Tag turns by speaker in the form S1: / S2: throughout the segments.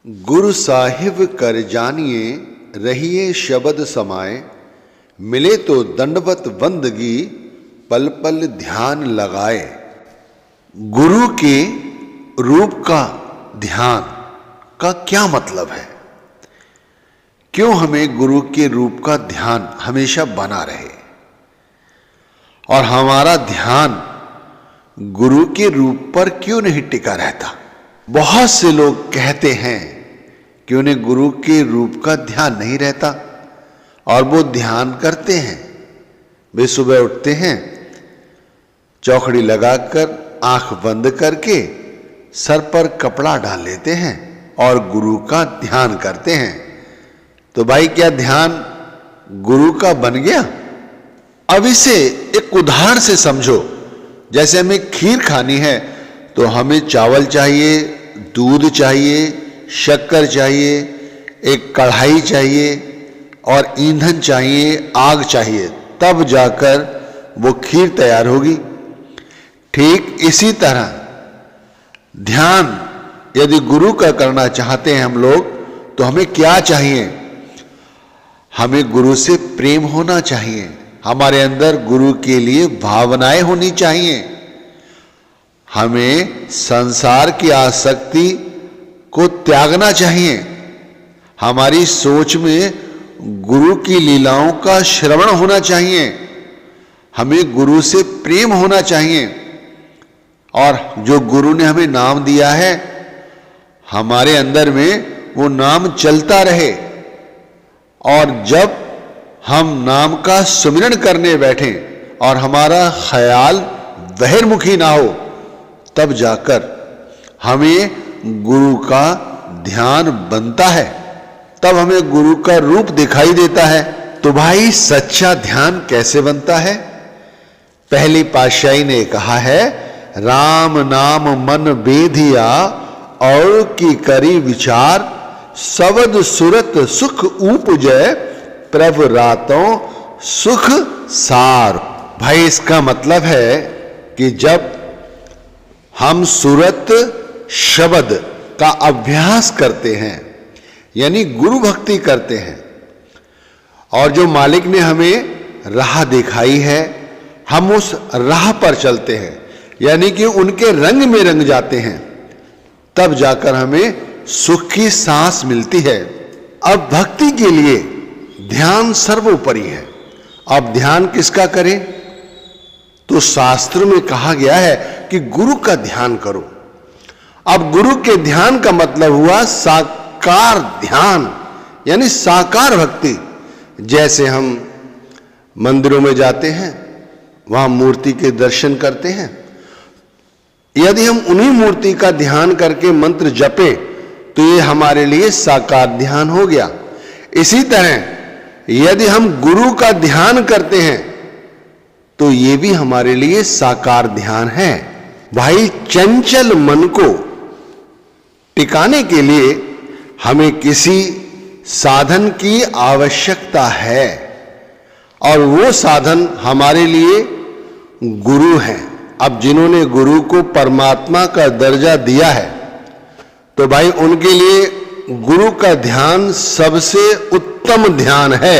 S1: गुरु साहिब कर जानिए रहिए शब्द समाए, मिले तो दंडवत बंदगी पल पल ध्यान लगाए। गुरु के रूप का ध्यान का क्या मतलब है? क्यों हमें गुरु के रूप का ध्यान हमेशा बना रहे और हमारा ध्यान गुरु के रूप पर क्यों नहीं टिका रहता? बहुत से लोग कहते हैं कि उन्हें गुरु के रूप का ध्यान नहीं रहता और वो ध्यान करते हैं। वे सुबह उठते हैं, चौखड़ी लगाकर आंख बंद करके सर पर कपड़ा डाल लेते हैं और गुरु का ध्यान करते हैं। तो भाई, क्या ध्यान गुरु का बन गया? अब इसे एक उदाहरण से समझो। जैसे हमें खीर खानी है तो हमें चावल चाहिए, दूध चाहिए, शक्कर चाहिए, एक कढ़ाई चाहिए और ईंधन चाहिए, आग चाहिए, तब जाकर वो खीर तैयार होगी। ठीक इसी तरह ध्यान यदि गुरु का करना चाहते हैं हम लोग, तो हमें क्या चाहिए? हमें गुरु से प्रेम होना चाहिए। हमारे अंदर गुरु के लिए भावनाएं होनी चाहिए। हमें संसार की आसक्ति को त्यागना चाहिए। हमारी सोच में गुरु की लीलाओं का श्रवण होना चाहिए। हमें गुरु से प्रेम होना चाहिए और जो गुरु ने हमें नाम दिया है, हमारे अंदर में वो नाम चलता रहे। और जब हम नाम का सुमिरन करने बैठें और हमारा ख्याल बहिर्मुखी ना हो, तब जाकर हमें गुरु का ध्यान बनता है, तब हमें गुरु का रूप दिखाई देता है। तो भाई, सच्चा ध्यान कैसे बनता है? पहली पातशाही ने कहा है, राम नाम मन बेधिया और की करी विचार, सवद सुरत सुख उपजय प्रभु रातों सुख सार। भाई, इसका मतलब है कि जब हम सुरत शब्द का अभ्यास करते हैं, यानी गुरु भक्ति करते हैं, और जो मालिक ने हमें राह दिखाई है, हम उस राह पर चलते हैं, यानी कि उनके रंग में रंग जाते हैं, तब जाकर हमें सुख की सांस मिलती है। अब भक्ति के लिए ध्यान सर्वोपरि है। अब ध्यान किसका करें? तो शास्त्र में कहा गया है कि गुरु का ध्यान करो। अब गुरु के ध्यान का मतलब हुआ साकार ध्यान, यानी साकार भक्ति। जैसे हम मंदिरों में जाते हैं, वहां मूर्ति के दर्शन करते हैं, यदि हम उन्हीं मूर्ति का ध्यान करके मंत्र जपे तो ये हमारे लिए साकार ध्यान हो गया। इसी तरह यदि हम गुरु का ध्यान करते हैं तो ये भी हमारे लिए साकार ध्यान है। भाई, चंचल मन को टिकाने के लिए हमें किसी साधन की आवश्यकता है और वो साधन हमारे लिए गुरु हैं। अब जिन्होंने गुरु को परमात्मा का दर्जा दिया है, तो भाई उनके लिए गुरु का ध्यान सबसे उत्तम ध्यान है।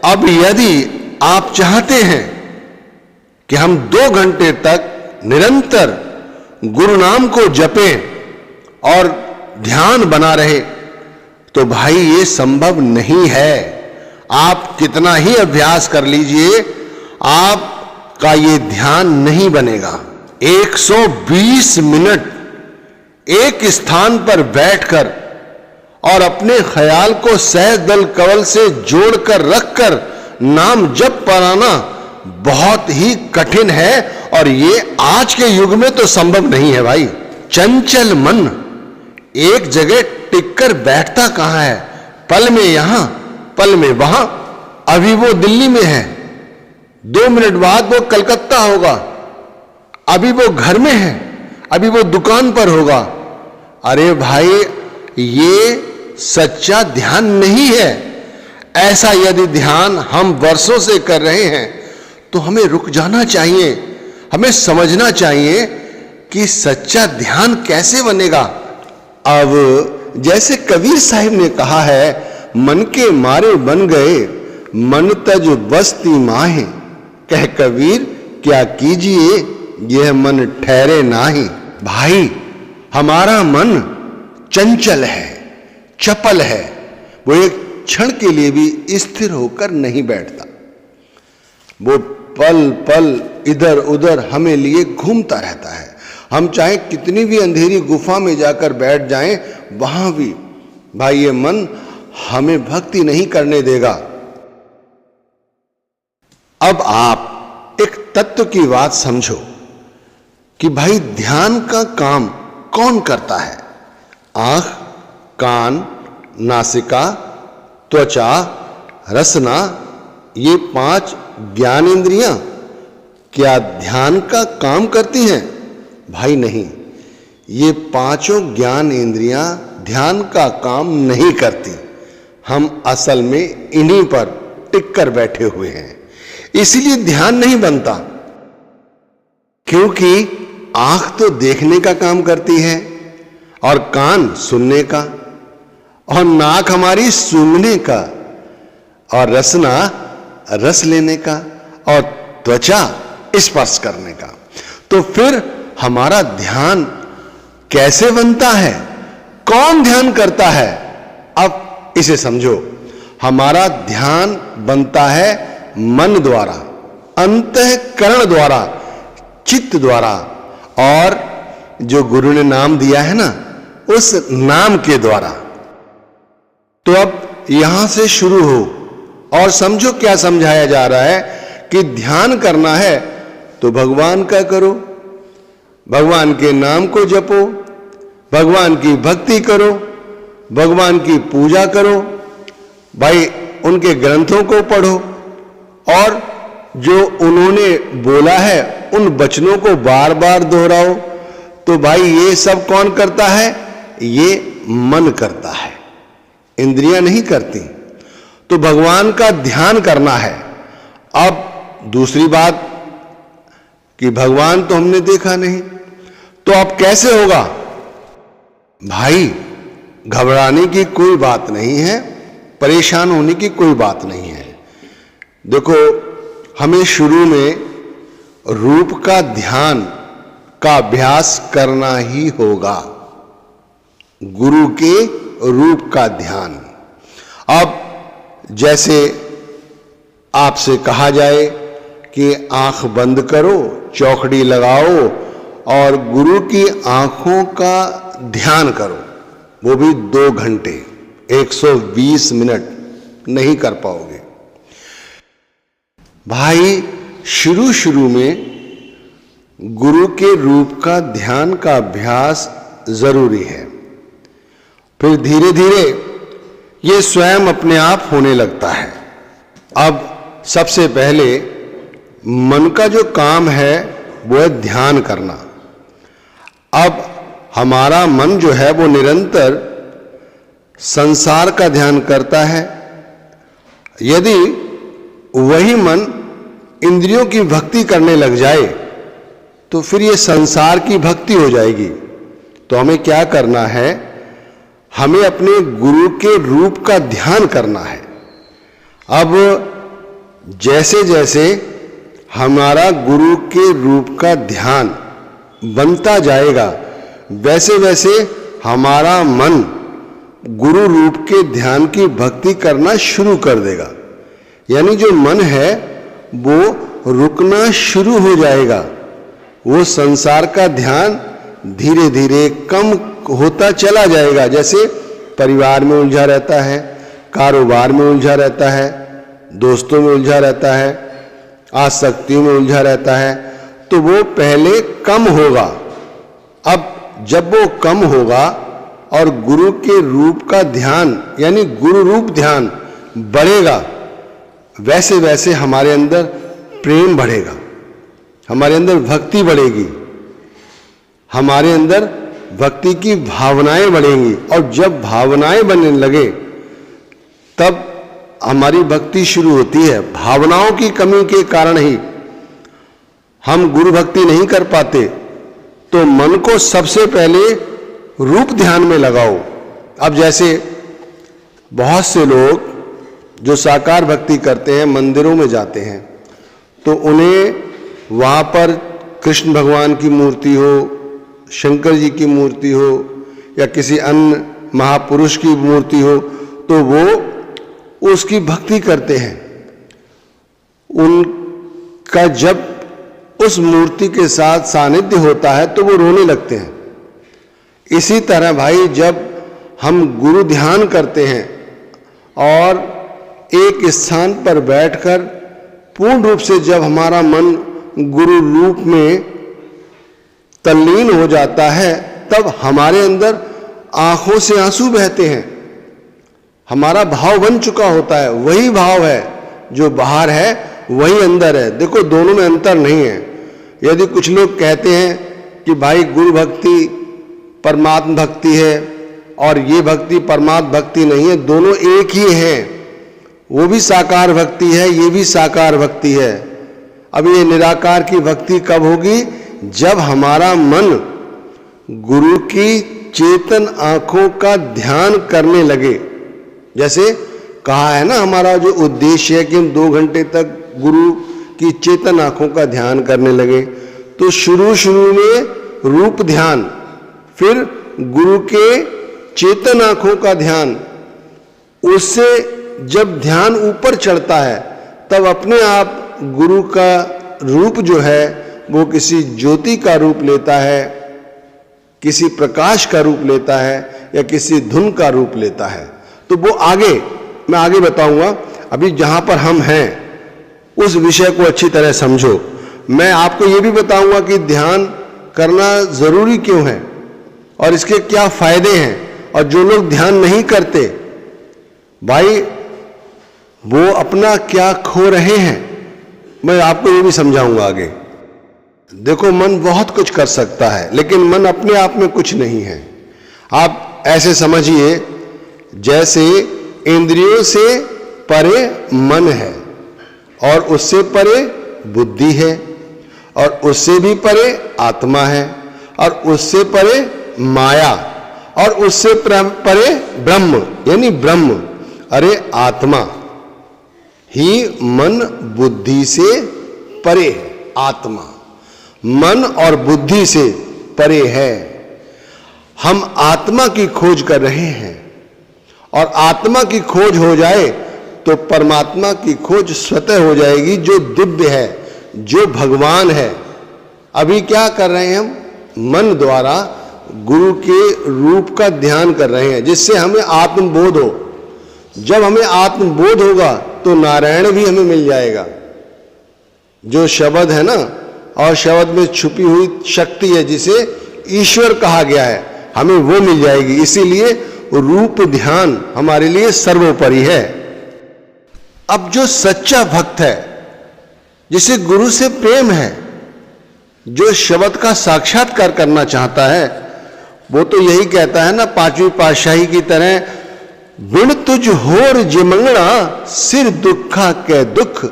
S1: अब यदि आप चाहते हैं कि हम 2 घंटे तक निरंतर गुरु नाम को जपें और ध्यान बना रहे, तो भाई ये संभव नहीं है। आप कितना ही अभ्यास कर लीजिए, आपका ये ध्यान नहीं बनेगा। 120 मिनट एक स्थान पर बैठकर और अपने ख्याल को सहज दल कवल से जोड़कर रखकर नाम जप पाना बहुत ही कठिन है और ये आज के युग में तो संभव नहीं है। भाई, चंचल मन एक जगह टिककर बैठता कहां है? पल में यहां, पल में वहां। अभी वो दिल्ली में है, 2 मिनट बाद वो कलकत्ता होगा, अभी वो घर में है, अभी वो दुकान पर होगा। अरे भाई, ये सच्चा ध्यान नहीं है। ऐसा यदि ध्यान हम वर्षों से कर रहे हैं तो हमें रुक जाना चाहिए। हमें समझना चाहिए कि सच्चा ध्यान कैसे बनेगा। अब
S2: जैसे कबीर साहिब ने कहा है, मन के मारे बन गए मन तज बस्ती माहे, कह कबीर क्या कीजिए यह मन ठहरे नाही। भाई हमारा मन चंचल है, चपल है, वो एक क्षण के लिए भी स्थिर होकर नहीं बैठता। वो पल पल इधर उधर हमें लिए घूमता रहता है। हम चाहे कितनी भी अंधेरी गुफा में जाकर बैठ जाएं, वहां भी भाई ये मन हमें भक्ति नहीं करने देगा। अब आप एक तत्व की बात समझो कि भाई ध्यान का काम कौन करता है? आंख, कान, नासिका, त्वचा, रसना, ये 5 ज्ञान इंद्रियां क्या ध्यान का काम करती हैं? भाई नहीं, ये 5 ज्ञान इंद्रियां ध्यान का काम नहीं करती। हम असल में इन्हीं पर टिक कर बैठे हुए हैं, इसलिए ध्यान नहीं बनता। क्योंकि आंख तो देखने का काम करती है, और कान सुनने का, और नाक हमारी सूंघने का, और रसना रस लेने का, और त्वचा स्पर्श करने का। तो फिर हमारा ध्यान कैसे बनता है? कौन ध्यान करता है? अब इसे समझो। हमारा ध्यान बनता है मन द्वारा, अंतःकरण द्वारा, चित्त द्वारा, और जो गुरु ने नाम दिया है ना, उस नाम के द्वारा। तो अब यहां से शुरू हो और समझो क्या समझाया जा रहा है कि ध्यान करना है तो भगवान का करो, भगवान के नाम को जपो, भगवान की भक्ति करो, भगवान की पूजा करो, भाई उनके ग्रंथों को पढ़ो, और जो उन्होंने बोला है उन वचनों को बार बार दोहराओ। तो भाई ये सब कौन करता है? ये मन करता है, इंद्रियां नहीं करती। तो भगवान का ध्यान करना है। अब दूसरी बात कि भगवान तो हमने देखा नहीं, तो अब कैसे होगा? भाई घबराने की कोई बात नहीं है, परेशान होने की कोई बात नहीं है। देखो, हमें शुरू में रूप का ध्यान का अभ्यास करना ही होगा, गुरु के रूप का ध्यान। अब जैसे आपसे कहा जाए कि आंख बंद करो, चौखड़ी लगाओ और गुरु की आंखों का ध्यान करो, वो भी 2 घंटे 120 मिनट नहीं कर पाओगे। भाई शुरू शुरू में गुरु के रूप का ध्यान का अभ्यास जरूरी है, फिर धीरे धीरे ये स्वयं अपने आप होने लगता है। अब सबसे पहले मन का जो काम है वो है ध्यान करना। अब हमारा मन जो है वो निरंतर संसार का ध्यान करता है। यदि वही मन इंद्रियों की भक्ति करने लग जाए तो फिर ये संसार की भक्ति हो जाएगी। तो हमें क्या करना है? हमें अपने गुरु के रूप का ध्यान करना है। अब जैसे जैसे हमारा गुरु के रूप का ध्यान बनता जाएगा, वैसे वैसे हमारा मन गुरु रूप के ध्यान की भक्ति करना शुरू कर देगा। यानी जो मन है वो रुकना शुरू हो जाएगा, वो संसार का ध्यान धीरे धीरे कम होता चला जाएगा। जैसे परिवार में उलझा रहता है, कारोबार में उलझा रहता है, दोस्तों में उलझा रहता है, आसक्तियों में उलझा रहता है, तो वो पहले कम होगा। अब जब वो कम होगा और गुरु के रूप का ध्यान यानी गुरु रूप ध्यान बढ़ेगा, वैसे वैसे हमारे अंदर प्रेम बढ़ेगा, हमारे अंदर भक्ति बढ़ेगी, हमारे अंदर भक्ति की भावनाएं बढ़ेंगी। और जब भावनाएं बनने लगे तब हमारी भक्ति शुरू होती है। भावनाओं की कमी के कारण ही हम गुरु भक्ति नहीं कर पाते। तो मन को सबसे पहले रूप ध्यान में लगाओ, अब जैसे बहुत से लोग जो साकार भक्ति करते हैं, मंदिरों में जाते हैं, तो उन्हें वहाँ पर कृष्ण भगवान की मूर्ति हो, शंकर जी की मूर्ति हो या किसी अन्य महापुरुष की मूर्ति हो, तो वो उसकी भक्ति करते हैं। उनका जब उस मूर्ति के साथ सानिध्य होता है तो वो रोने लगते हैं। इसी तरह भाई, जब हम गुरु ध्यान करते हैं और एक स्थान पर बैठकर पूर्ण रूप से जब हमारा मन गुरु रूप में तल्लीन हो जाता है, तब हमारे अंदर आंखों से आंसू बहते हैं। हमारा भाव बन चुका होता है, वही भाव है जो बाहर है, वही अंदर है। देखो, दोनों में अंतर नहीं है। यदि कुछ लोग कहते हैं कि भाई गुरु भक्ति परमात्म भक्ति है और ये भक्ति परमात्म भक्ति नहीं है, दोनों एक ही हैं, वो भी साकार भक्ति है, ये भी साकार भक्ति है। अब ये निराकार की भक्ति कब होगी? जब हमारा मन गुरु की चेतन आंखों का ध्यान करने लगे। जैसे कहा है ना, हमारा जो उद्देश्य है कि हम 2 घंटे तक गुरु की चेतन आंखों का ध्यान करने लगे, तो शुरू में रूप ध्यान, फिर गुरु के चेतन आंखों का ध्यान, उससे जब ध्यान ऊपर चढ़ता है तब अपने आप गुरु का रूप जो है वो किसी ज्योति का रूप लेता है, किसी प्रकाश का रूप लेता है या किसी धुन का रूप लेता है। तो वो मैं आगे बताऊंगा। अभी जहां पर हम हैं उस विषय को अच्छी तरह समझो। मैं आपको ये भी बताऊंगा कि ध्यान करना जरूरी क्यों है और इसके क्या फायदे हैं, और जो लोग ध्यान नहीं करते भाई वो अपना क्या खो रहे हैं, मैं आपको ये भी समझाऊंगा आगे। देखो, मन बहुत कुछ कर सकता है, लेकिन मन अपने आप में कुछ नहीं है। आप ऐसे समझिए जैसे इंद्रियों से परे मन है और उससे परे बुद्धि है और उससे भी परे आत्मा है और उससे परे माया और उससे परे ब्रह्म, यानी ब्रह्म। अरे आत्मा ही मन बुद्धि से परे है। आत्मा मन और बुद्धि से परे है। हम आत्मा की खोज कर रहे हैं और आत्मा की खोज हो जाए तो परमात्मा की खोज स्वतः हो जाएगी, जो दिव्य है, जो भगवान है। अभी क्या कर रहे हैं हम? मन द्वारा गुरु के रूप का ध्यान कर रहे हैं, जिससे हमें आत्मबोध हो। जब हमें आत्मबोध होगा तो नारायण भी हमें मिल जाएगा। जो शब्द है ना, और शब्द में छुपी हुई शक्ति है जिसे ईश्वर कहा गया है, हमें वो मिल जाएगी। इसीलिए रूप ध्यान हमारे लिए सर्वोपरि है। अब जो सच्चा भक्त है, जिसे गुरु से प्रेम है, जो शब्द का साक्षात्कार करना चाहता है, वो तो यही कहता है ना, 5वीं पातशाही की तरह, बिन तुझ होर जिमंगना सिर दुखा के दुख,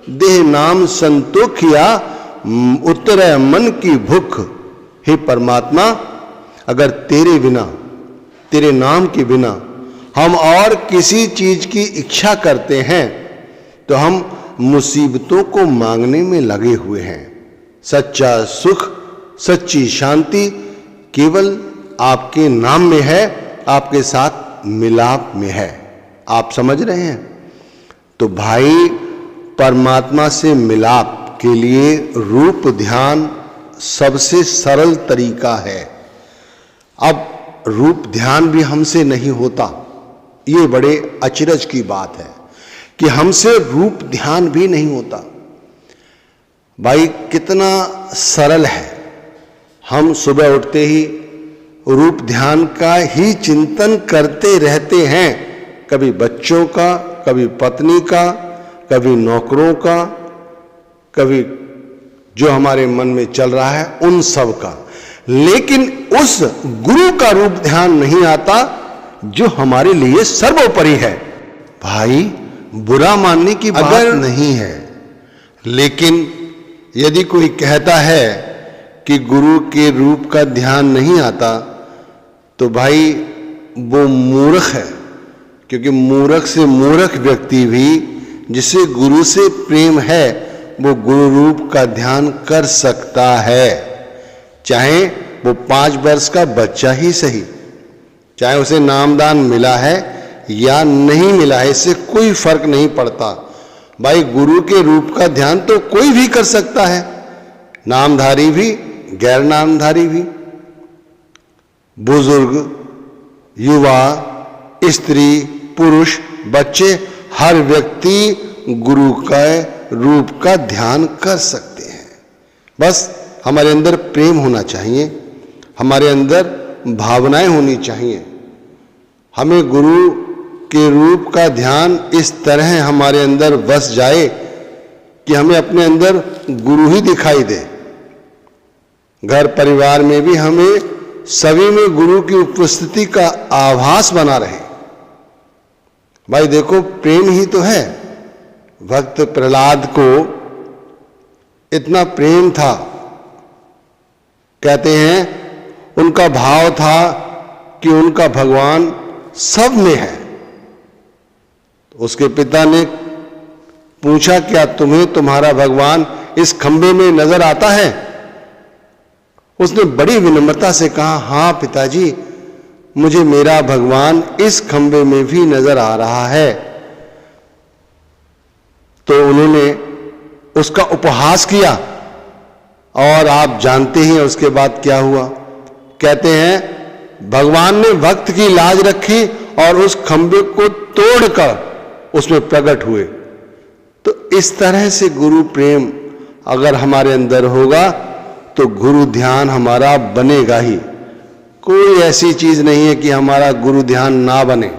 S2: देह नाम संतोखिया उतरे मन की भूख। हे परमात्मा, अगर तेरे बिना, तेरे नाम के बिना हम और किसी चीज की इच्छा करते हैं तो हम मुसीबतों को मांगने में लगे हुए हैं। सच्चा सुख, सच्ची शांति केवल आपके नाम में है, आपके साथ मिलाप में है। आप समझ रहे हैं? तो भाई, परमात्मा से मिलाप के लिए रूप ध्यान सबसे सरल तरीका है। अब रूप ध्यान भी हमसे नहीं होता, ये बड़े अचरज की बात है कि हमसे रूप ध्यान भी नहीं होता। भाई, कितना सरल है। हम सुबह उठते ही रूप ध्यान का ही चिंतन करते रहते हैं, कभी बच्चों का, कभी पत्नी का, कभी नौकरों का, कभी जो हमारे मन में चल रहा है उन सब का। लेकिन उस गुरु का रूप ध्यान नहीं आता जो हमारे लिए सर्वोपरि है। भाई, बुरा मानने की बात नहीं है, लेकिन यदि कोई कहता है कि गुरु के रूप का ध्यान नहीं आता, तो भाई वो मूर्ख है, क्योंकि मूर्ख से मूर्ख व्यक्ति भी जिसे गुरु से प्रेम है वो गुरु रूप का ध्यान कर सकता है, चाहे वो 5 वर्ष का बच्चा ही सही, चाहे उसे नामदान मिला है या नहीं मिला है, इससे कोई फर्क नहीं पड़ता। भाई गुरु के रूप का ध्यान तो कोई भी कर सकता है, नामधारी भी गैर नामधारी भी, बुजुर्ग, युवा, स्त्री, पुरुष, बच्चे, हर व्यक्ति गुरु का रूप का ध्यान कर सकते हैं। बस हमारे अंदर प्रेम होना चाहिए, हमारे अंदर भावनाएं होनी चाहिए। हमें गुरु के रूप का ध्यान इस तरह हमारे अंदर बस जाए कि हमें अपने अंदर गुरु ही दिखाई दे। घर परिवार में भी हमें सभी में गुरु की उपस्थिति का आभास बना रहे। भाई देखो, प्रेम ही तो है। भक्त प्रहलाद को इतना प्रेम था, कहते हैं उनका भाव था कि उनका भगवान सब में है। तो उसके पिता ने पूछा, क्या तुम्हें तुम्हारा भगवान इस खंबे में नजर आता है? उसने बड़ी विनम्रता से कहा, हां पिताजी, मुझे मेरा भगवान इस खंबे में भी नजर आ रहा है। तो उन्होंने उसका उपहास किया और आप जानते हैं उसके बाद क्या हुआ। कहते हैं भगवान ने भक्त की लाज रखी और उस खंबे को तोड़कर उसमें प्रकट हुए। तो इस तरह से गुरु प्रेम अगर हमारे अंदर होगा तो गुरु ध्यान हमारा बनेगा ही। कोई ऐसी चीज नहीं है कि हमारा गुरु ध्यान ना बने।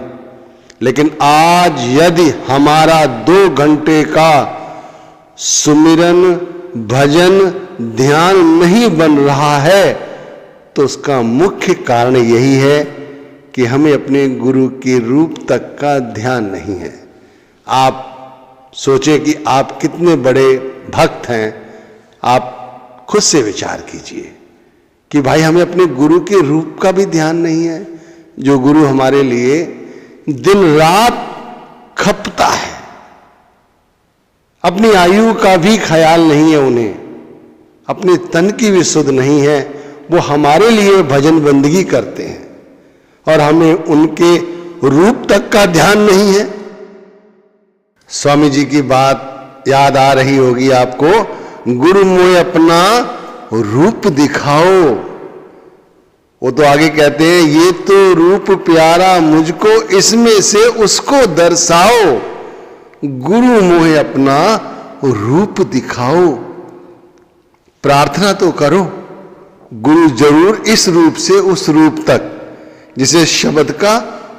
S2: लेकिन आज यदि हमारा 2 घंटे का सुमिरन, भजन, ध्यान नहीं बन रहा है तो उसका मुख्य कारण यही है कि हमें अपने गुरु के रूप तक का ध्यान नहीं है। आप सोचें कि आप कितने बड़े भक्त हैं। आप खुद से विचार कीजिए कि भाई हमें अपने गुरु के रूप का भी ध्यान नहीं है, जो गुरु हमारे लिए दिन रात खपता है। अपनी आयु का भी ख्याल नहीं है उन्हें, अपने तन की भी सुध नहीं है। वो हमारे लिए भजन बंदगी करते हैं और हमें उनके रूप तक का ध्यान नहीं है। स्वामी जी की बात याद आ रही होगी आपको, गुरु मोय अपना रूप दिखाओ। वो तो आगे कहते हैं, ये तो रूप प्यारा मुझको, इसमें से उसको दर्शाओ। गुरु मोहे अपना रूप दिखाओ। प्रार्थना तो करो, गुरु जरूर इस रूप से उस रूप तक, जिसे शब्द का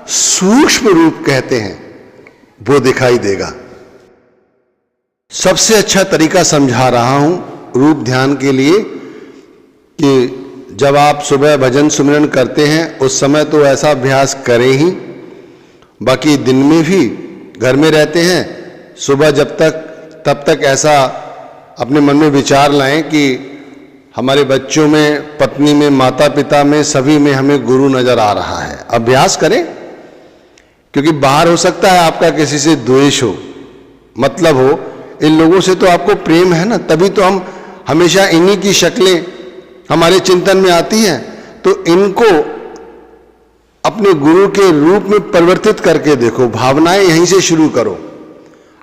S2: सूक्ष्म रूप कहते हैं, वो दिखाई देगा। सबसे अच्छा तरीका समझा रहा हूं रूप ध्यान के लिए कि जब आप सुबह भजन सुमिरन करते हैं उस समय तो ऐसा अभ्यास करें ही, बाकी दिन में भी घर में रहते हैं, सुबह जब तक तब तक ऐसा अपने मन में विचार लाएं कि हमारे बच्चों में, पत्नी में, माता पिता में, सभी में हमें गुरु नजर आ रहा है। अभ्यास करें, क्योंकि बाहर हो सकता है आपका किसी से द्वेष हो, मतलब हो, इन लोगों से तो आपको प्रेम है ना, तभी तो हम हमेशा इन्हीं की शक्लें हमारे चिंतन में आती हैं। तो इनको अपने गुरु के रूप में परिवर्तित करके देखो, भावनाएं यहीं से शुरू करो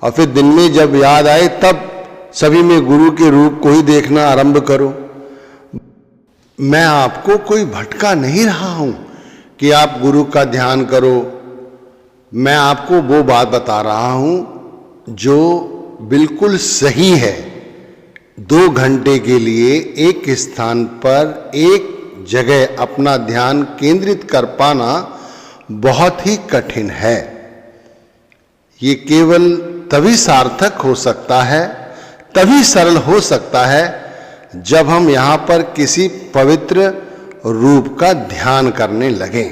S2: और फिर दिन में जब याद आए तब सभी में गुरु के रूप को ही देखना आरंभ करो। मैं आपको कोई भटका नहीं रहा हूं कि आप गुरु का ध्यान करो। मैं आपको वो बात बता रहा हूं जो बिल्कुल सही है। 2 घंटे के लिए एक स्थान पर एक जगह अपना ध्यान केंद्रित कर पाना बहुत ही कठिन है। ये केवल तभी सार्थक हो सकता है, तभी सरल हो सकता है जब हम यहां पर किसी पवित्र रूप का ध्यान करने लगें।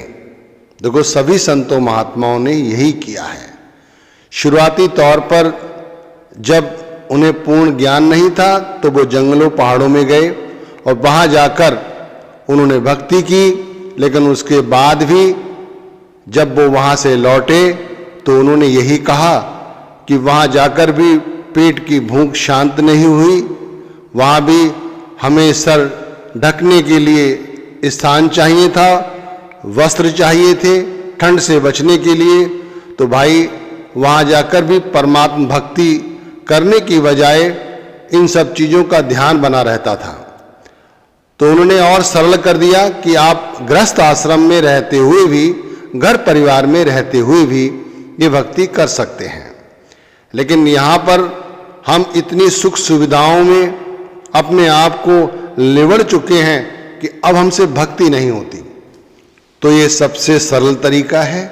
S2: देखो, सभी संतों महात्माओं ने यही किया है। शुरुआती तौर पर जब उन्हें पूर्ण ज्ञान नहीं था तो वो जंगलों पहाड़ों में गए और वहां जाकर उन्होंने भक्ति की, लेकिन उसके बाद भी जब वो वहां से लौटे तो उन्होंने यही कहा कि वहां जाकर भी पेट की भूख शांत नहीं हुई, वहां भी हमें सर ढकने के लिए स्थान चाहिए था, वस्त्र चाहिए थे ठंड से बचने के लिए। तो भाई वहां जाकर भी परमात्मा भक्ति करने की बजाय इन सब चीजों का ध्यान बना रहता था। तो उन्होंने और सरल कर दिया कि आप गृहस्थ आश्रम में रहते हुए भी, घर परिवार में रहते हुए भी ये भक्ति कर सकते हैं। लेकिन यहाँ पर हम इतनी सुख सुविधाओं में अपने आप को लिवड़ चुके हैं कि अब हमसे भक्ति नहीं होती। तो ये सबसे सरल तरीका है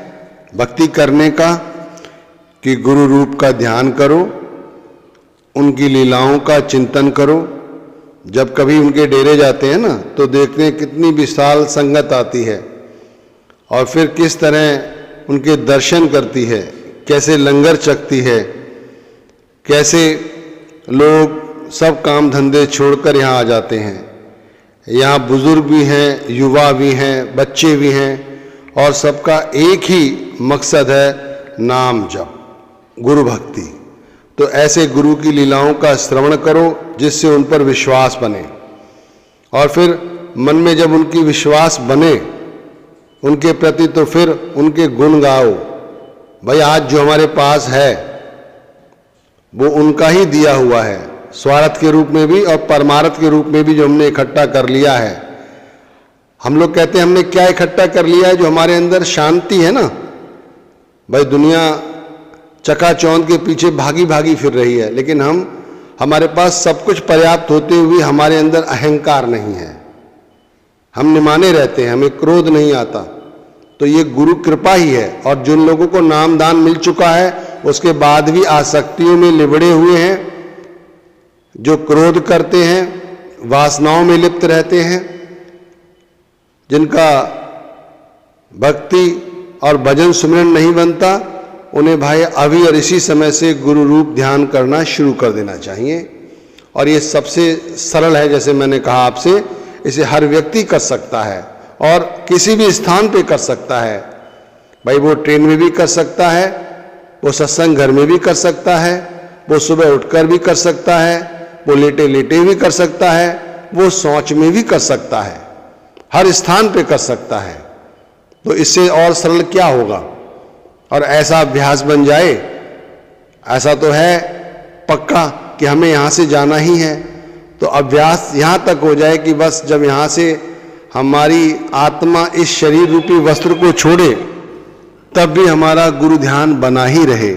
S2: भक्ति करने का कि गुरु रूप का ध्यान करो, उनकी लीलाओं का चिंतन करो। जब कभी उनके डेरे जाते हैं ना तो देखने कितनी विशाल संगत आती है और फिर किस तरह उनके दर्शन करती है, कैसे लंगर चखती है, कैसे लोग सब काम धंधे छोड़कर यहाँ आ जाते हैं। यहाँ बुजुर्ग भी हैं, युवा भी हैं, बच्चे भी हैं और सबका एक ही मकसद है नाम जप, गुरु भक्ति। तो ऐसे गुरु की लीलाओं का श्रवण करो जिससे उन पर विश्वास बने और फिर मन में जब उनकी विश्वास बने उनके प्रति तो फिर उनके गुण गाओ। भाई आज जो हमारे पास है वो उनका ही दिया हुआ है, स्वार्थ के रूप में भी और परमार्थ के रूप में भी जो हमने इकट्ठा कर लिया है। हम लोग कहते हैं हमने क्या इकट्ठा कर लिया है, जो हमारे अंदर शांति है ना। भाई दुनिया चकाचौंध के पीछे भागी भागी फिर रही है, लेकिन हमारे पास सब कुछ पर्याप्त होते हुए हमारे अंदर अहंकार नहीं है, हम निमाने रहते हैं, हमें क्रोध नहीं आता। तो ये गुरु कृपा ही है। और जिन लोगों को नाम दान मिल चुका है उसके बाद भी आसक्तियों में लिबड़े हुए हैं, जो क्रोध करते हैं, वासनाओं में लिप्त रहते हैं, जिनका भक्ति और भजन सुमिरन नहीं बनता, उन्हें भाई अभी और इसी समय से गुरु रूप ध्यान करना शुरू कर देना चाहिए। और ये सबसे सरल है, जैसे मैंने कहा आपसे, इसे हर व्यक्ति कर सकता है और किसी भी स्थान पे कर सकता है। भाई वो ट्रेन में भी कर सकता है, वो सत्संग घर में भी कर सकता है, वो सुबह उठकर भी कर सकता है, वो लेटे लेटे भी कर सकता है, वो शौच में भी कर सकता है, हर स्थान पे कर सकता है। तो इससे और सरल क्या होगा। और ऐसा अभ्यास बन जाए, ऐसा तो है पक्का कि हमें यहाँ से जाना ही है, तो अभ्यास यहाँ तक हो जाए कि बस जब यहाँ से हमारी आत्मा इस शरीर रूपी वस्त्र को छोड़े तब भी हमारा गुरु ध्यान बना ही रहे।